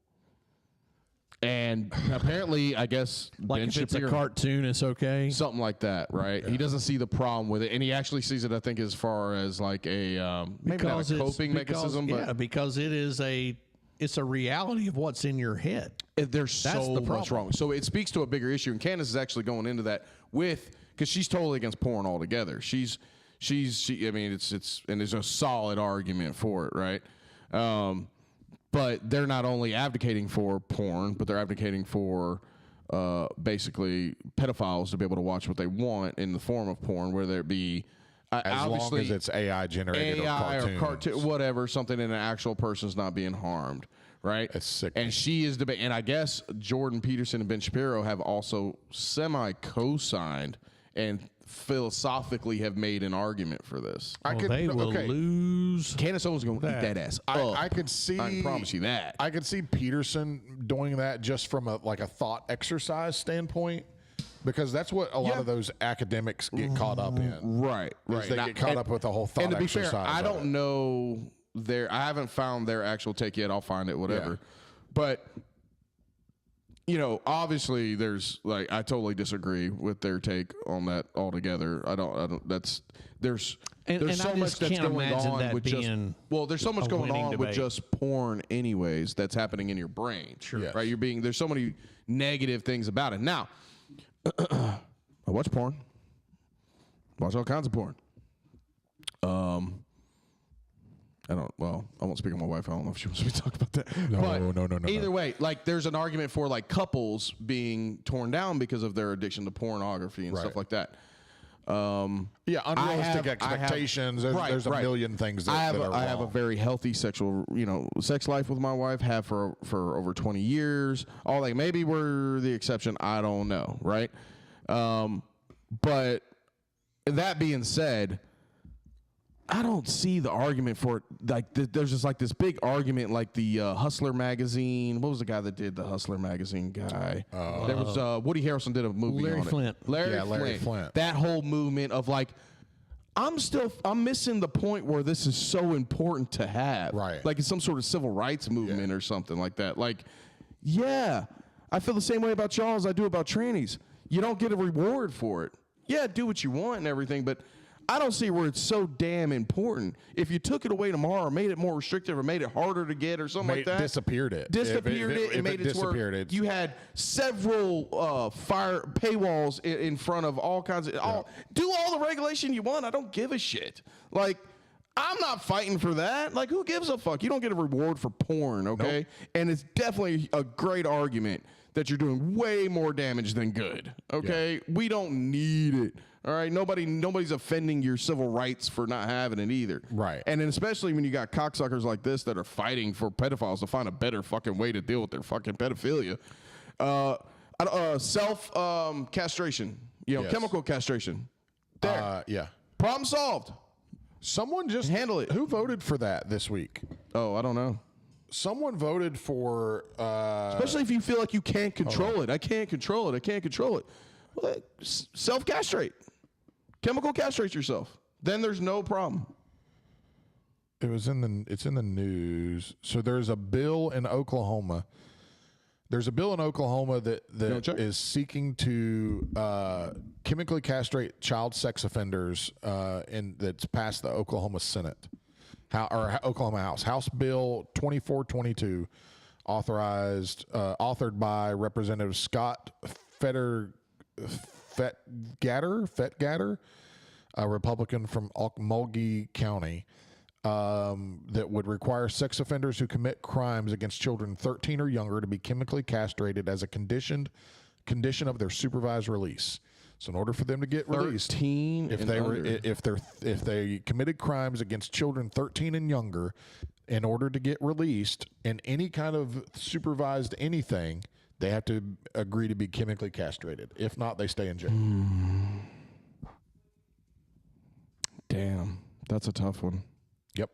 And apparently, I guess like Ben if it's Shapiro, a cartoon, it's okay. something like that, right? Yeah. He doesn't see the problem with it, and he actually sees it, I think, as far as like a maybe not a coping mechanism, but because it's a reality of what's in your head. There's so much wrong. So it speaks to a bigger issue, and Candace is actually going into that because she's totally against porn altogether. She I mean, it's and there's a solid argument for it, right? But they're not only advocating for porn, but they're advocating for basically pedophiles to be able to watch what they want in the form of porn, whether it be as long as it's AI generated or cartoon, whatever, something in an actual person's not being harmed, right? That's sick. And she is debating, and I guess Jordan Peterson and Ben Shapiro have also co-signed and philosophically have made an argument for this. They will lose. Candace Owens is going to eat that ass up. I could see. I can promise you that. I could see Peterson doing that just from a thought exercise standpoint. Because that's what a lot of those academics get caught up in. Right. Is they get caught up with the whole thought And to be exercise. fair, I of don't it. know I haven't found their actual take yet. I'll find it, whatever. Yeah. But obviously there's I totally disagree with their take on that altogether. I don't there's And so I much just that's can't going imagine on that with just being there's so much a going winning on with debate. just porn anyways that's happening in your brain. Sure. Yes. Right? There's so many negative things about it. Now, I watch porn. Watch all kinds of porn. I won't speak on my wife. I don't know if she wants me to talk about that. No. Either way, there's an argument for couples being torn down because of their addiction to pornography and stuff like that. Unrealistic expectations. There's a million things that are wrong. I have a very healthy sexual, sex life with my wife. Have for over 20 years. Maybe we're the exception. I don't know, right? But that being said, I don't see the argument for it. There's just this big argument, the Hustler magazine. What was the guy that did the Hustler magazine guy? There was Woody Harrelson did a movie Larry on Flint. it. Larry Flint. That whole movement of I'm missing the point where this is so important to have. Right. It's some sort of civil rights movement or something like that. Yeah, I feel the same way about y'all as I do about trannies. You don't get a reward for it. Yeah, do what you want and everything, but I don't see where it's so damn important. If you took it away tomorrow, or made it more restrictive, or made it harder to get, or something like that, disappeared it, and made it to where you had several paywalls in front of all kinds of. Do all the regulation you want. I don't give a shit. I'm not fighting for that. Who gives a fuck? You don't get a reward for porn, okay? Nope. And it's definitely a great argument that you're doing way more damage than good, okay? Yeah. We don't need it. All right, nobody's offending your civil rights for not having it either. Right. And then especially when you got cocksuckers like this that are fighting for pedophiles to find a better fucking way to deal with their fucking pedophilia. Castration, chemical castration. There. Yeah. Problem solved. Someone just handle it. Who voted for that this week? Oh, I don't know. Someone voted for especially if you feel like you can't control it. I can't control it. Well, self-castrate. Chemical castrate yourself. Then there's no problem. It's in the news. So there's a bill in Oklahoma. That is seeking to chemically castrate child sex offenders, and that's passed the Oklahoma Senate, Oklahoma House. House Bill 2422, authored by Representative Scott Fetgatter, a Republican from Mulgee County, that would require sex offenders who commit crimes against children 13 or younger to be chemically castrated as a condition of their supervised release. So in order for them to get released, 13 if they committed crimes against children 13 and younger, in order to get released in any kind of supervised anything, they have to agree to be chemically castrated. If not, they stay in jail. Damn, that's a tough one. Yep.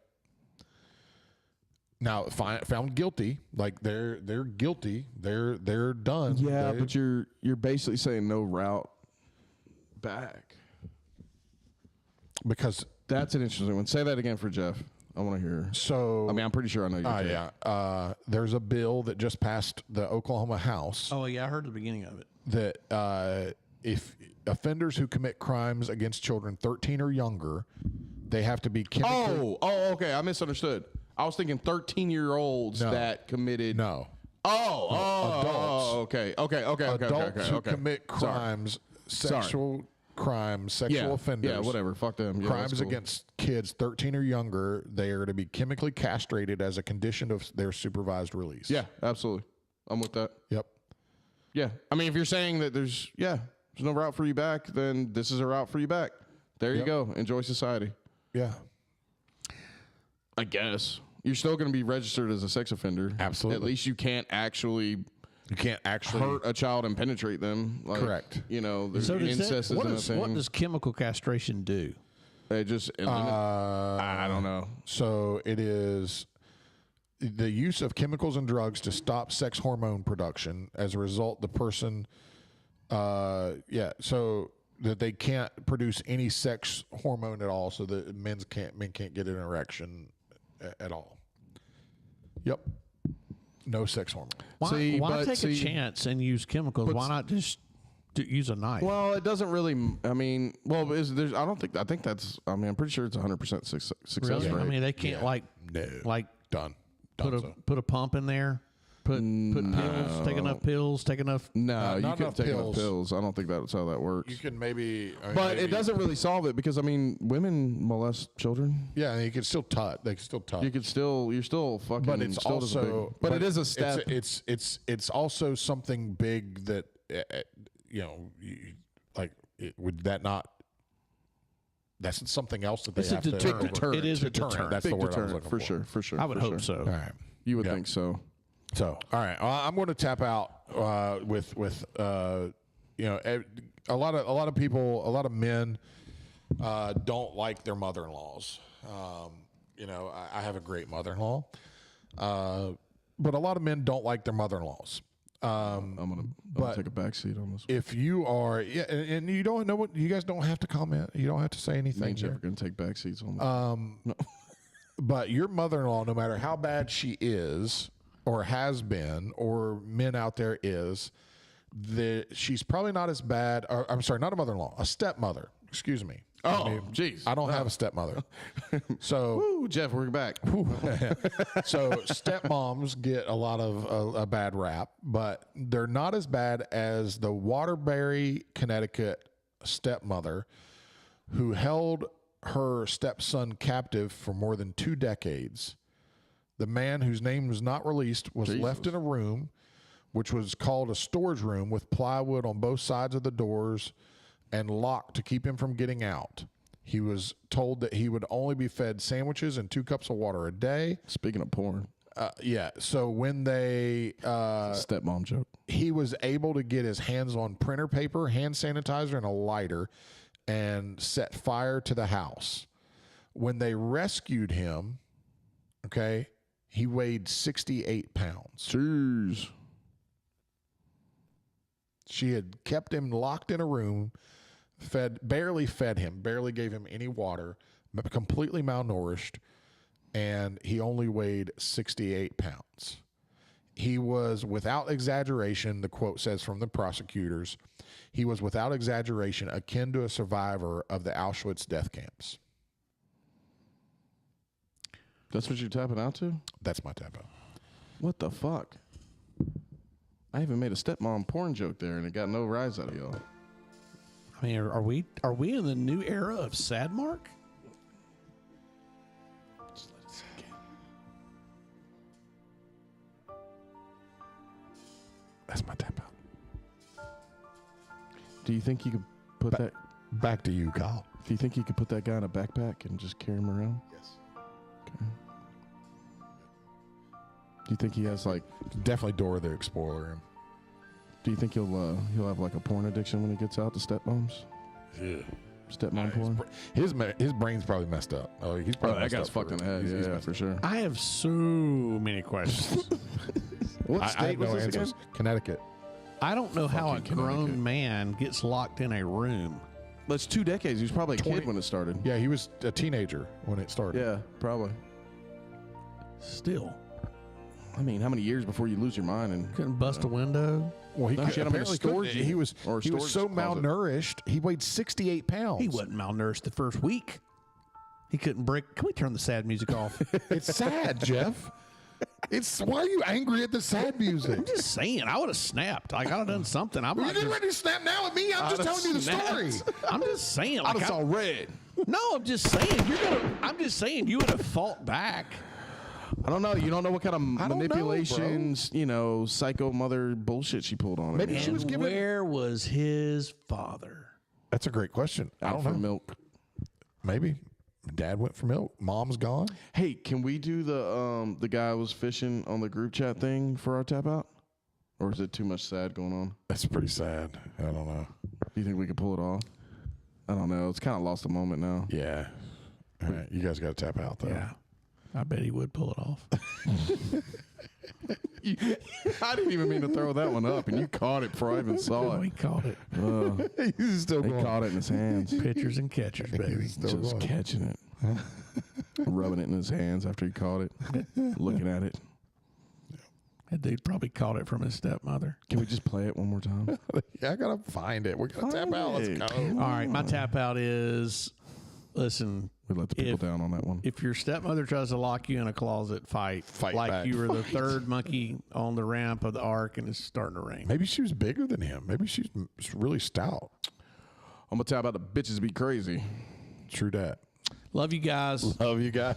Now, found guilty, they're guilty. They're done. Yeah, but you're basically saying no route back. Because that's an interesting one. Say that again for Jeff. I want to hear. So, I'm pretty sure I know you. Yeah. There's a bill that just passed the Oklahoma House. Oh, yeah, I heard the beginning of it. That if offenders who commit crimes against children 13 or younger, they have to be chemically. Oh, okay. I misunderstood. I was thinking 13-year-olds that committed. No. Adults. Okay. Adults who commit crimes, sexual offenders. Yeah, whatever. Fuck them. Yeah, crimes against kids 13 or younger, they are to be chemically castrated as a condition of their supervised release. Yeah, absolutely. I'm with that. Yep. Yeah. I mean, if you're saying that there's no route for you back, then this is a route for you back. There you go. Enjoy society. Yeah. I guess. You're still going to be registered as a sex offender. Absolutely. At least you can't actually hurt a child and penetrate them. Correct. There's So incest isn't a thing. what does chemical castration do? It just I don't know. So it is the use of chemicals and drugs to stop sex hormone production. As a result, the person Yeah, so that they can't produce any sex hormone at all, so that men can't get an erection at all. Yep. No sex hormone. Why take a chance and use chemicals? Why not just use a knife? Well, it doesn't really. I mean, well, I don't think. I think that's. I mean, I'm pretty sure it's 100% success Really? rate. I mean, they can't Done. put a pump in there, put pills, take enough pills, take enough. No, you not can enough take pills. enough pills. I don't think that's how that works. You can maybe, But it doesn't really solve it because I mean, women molest children. Yeah, you can still touch. They can still touch. You're still fucking. But it's still does a also, big, but it is a step. It's also something big that would that not? That's something else that they It's a have to deterrent. It is a deterrent. That's big the word I was deterrent looking for sure. For sure. I would for hope sure. so. All right. You would Yeah. think so. So, all right, I'm going to tap out with a lot of people, a lot of men don't like their mother-in-laws. I have a great mother-in-law, but a lot of men don't like their mother-in-laws. I'm gonna take a back seat on this. If you are, and you don't know what, you guys don't have to comment. You don't have to say anything. Ain't never gonna take back seats on this. But your mother-in-law, no matter how bad she is or has been, or men out there is, she's probably not as bad. Or, I'm sorry, not a mother-in-law, a stepmother. Excuse me. Oh, jeez. I don't have a stepmother. So, Woo, Jeff, we're back. so stepmoms get a lot of a bad rap, but they're not as bad as the Waterbury, Connecticut stepmother who held her stepson captive for more than 2 decades. The man, whose name was not released, was left in a room, which was called a storage room, with plywood on both sides of the doors and locked to keep him from getting out. He was told that he would only be fed sandwiches and 2 cups of water a day. Speaking of porn, Yeah. So when they stepmom joke. he was able to get his hands on printer paper, hand sanitizer, and a lighter, and set fire to the house. When they rescued him, okay, he weighed 68 pounds. Jeez. She had kept him locked in a room, barely fed him, barely gave him any water, completely malnourished, and he only weighed 68 pounds. He was, without exaggeration, the quote says from the prosecutors, he was, without exaggeration, akin to a survivor of the Auschwitz death camps. That's what you're tapping out to? That's my tap out. What the fuck? I even made a stepmom porn joke there, and it got no rise out of y'all. I mean, are we in the new era of sad mark? Just let it sink in. That's my tap out. Do you think you could put that? Back to you, Kyle. Do you think you could put that guy in a backpack and just carry him around? Yes. Okay. Do you think he has like? Definitely Dora the Explorer him. Do you think he'll have like a porn addiction when he gets out to stepmoms? Yeah. Stepmom porn. His brain's probably messed up. Oh, he's probably that messed guy's up for fucked in the real. head. He's Yeah, messed for up. sure. I have so many questions. What I state have was no this answers. again? Connecticut. I don't know how a Fucking grown Connecticut. man gets locked in a room. That's 2 decades. He was probably a 20 kid when it started. Yeah, he was a teenager when it started. Yeah, probably. Still I mean, how many years before you lose your mind and couldn't bust a window. Well, he No, she had him in a apparently storage couldn't. He was or a he was so storage closet. malnourished. He weighed 68 pounds. He wasn't malnourished the first week. He couldn't break. Can we turn the sad music off? It's sad, Jeff. It's why are you angry at the sad music? I'm just saying. I would have snapped. Like, I'd have done something. I'm You not getting just, ready to snap now at me? I'm just telling you the story. I'm just saying. I Like, just saw red. no, I'm just saying. I'm just saying you would have fought back. I don't know. You don't know what kind of don't know, manipulations, psycho mother bullshit she pulled on him. Maybe she was And given. where was his father? That's a great question. I out don't for know. milk. Maybe Dad went for milk. Mom's gone. Hey, can we do the guy was fishing on the group chat thing for our tap out? Or is it too much sad going on? That's pretty sad. I don't know. Do you think we could pull it off? I don't know. It's kind of lost a moment now. Yeah. All right, you guys got to tap out though. Yeah. I bet he would pull it off. I didn't even mean to throw that one up, and you caught it before I even saw Oh, he it. caught it. He's still He going. caught it in his hands. Pitchers and catchers, baby. Just catching it. Rubbing it in his hands after he caught it. Looking at it. That dude probably caught it from his stepmother. Can we just play it one more time? Yeah, I gotta find it. We're gonna tap out. Let's go. All right, my tap out is, listen, We let the people down on that one. if your stepmother tries to lock you in a closet, fight like back. you were the third monkey on the ramp of the ark and it's starting to rain. Maybe she was bigger than him. Maybe she's really stout. I'm going to tap out the bitches be crazy. True that. Love you guys. Love you guys.